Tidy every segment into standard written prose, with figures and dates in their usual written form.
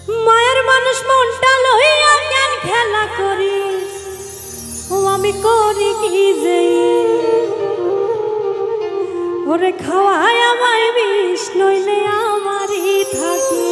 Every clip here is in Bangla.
মায়ের মানুষ মনটা লইয়া কেন খেলা করিস? ও আমি করি কি যে ওরে খাওয়ায় আমায় বিষ নইলে আমারই থাকি।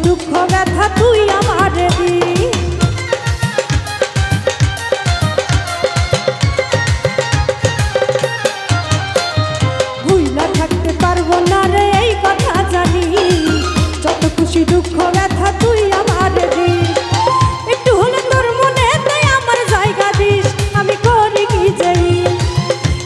দুঃখ ব্যথা তুই আমারে দিস, ভুইলা থাকতে পারবো না রে এই কথা জানি। যত খুশি দুঃখ ব্যথা তুই আমারে দিস, একটু হলে তোর মনে তাই আমার জায়গা দিস। আমি করি কি যাই,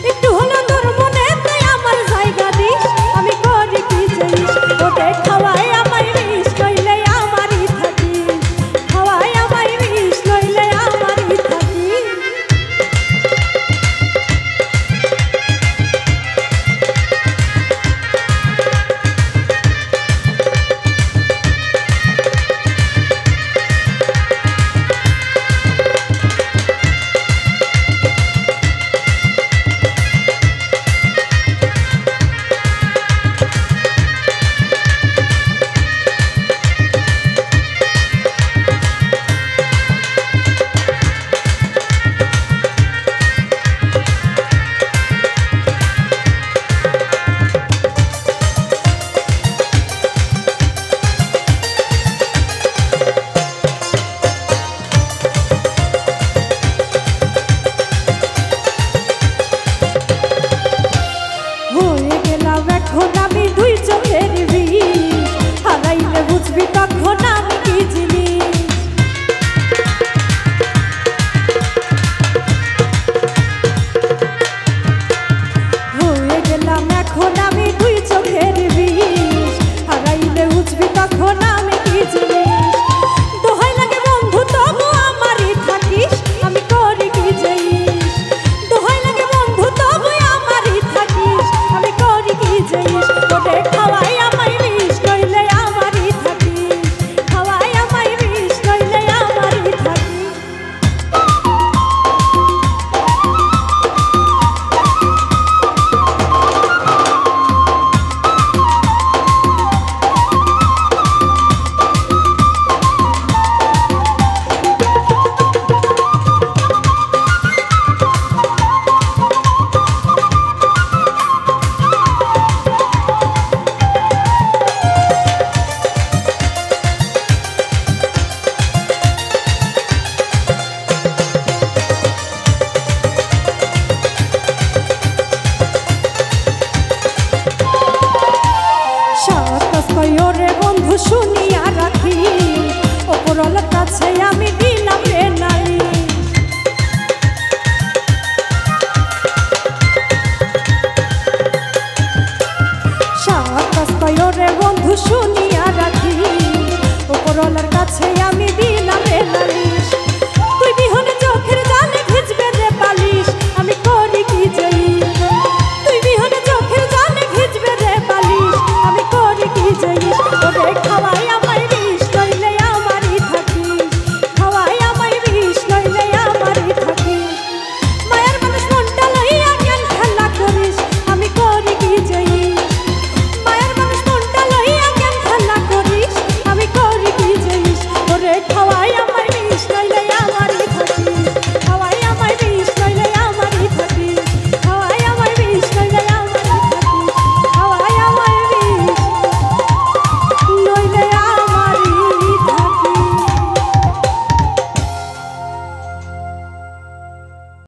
একটু হলে তোর মনে তাই আমার জায়গা দিস। আমি করি কি যাই, ওরে খাওয়াই আমায় বিষ নইলে আমারই থাকি, খাওয়াই আমায় বিষ নইলে আমারই থাকি। এখন আমি দুই চোখের বিষ, হারাইলে বুঝবি তখন আমি কি জিনিস। হয়ে গেলাম এখন আমি দুই চোখের বিষ, হারাইলে বুঝবি তখন আমি কি জিনিস। দোহাই লাগে বন্ধু তবু আমারই থাকিস, আমি করি কি যাইস। দোহাই লাগে বন্ধু তবু আমারই থাকিস, আমি করি কি যাইস। ওরে খাওয়াই আমায় বিষ নইলে আমারই থাকি, খাওয়াই আমায় বিষ নইলে আমারই থাকি। ওরে বন্ধু শুনিয়া রাখি, ওপরওয়ালার কাছে আমি দিলাম রে নালিশ। সাত ওরে বন্ধু শুনিয়া রাখি, ওপরওয়ালার কাছে আমি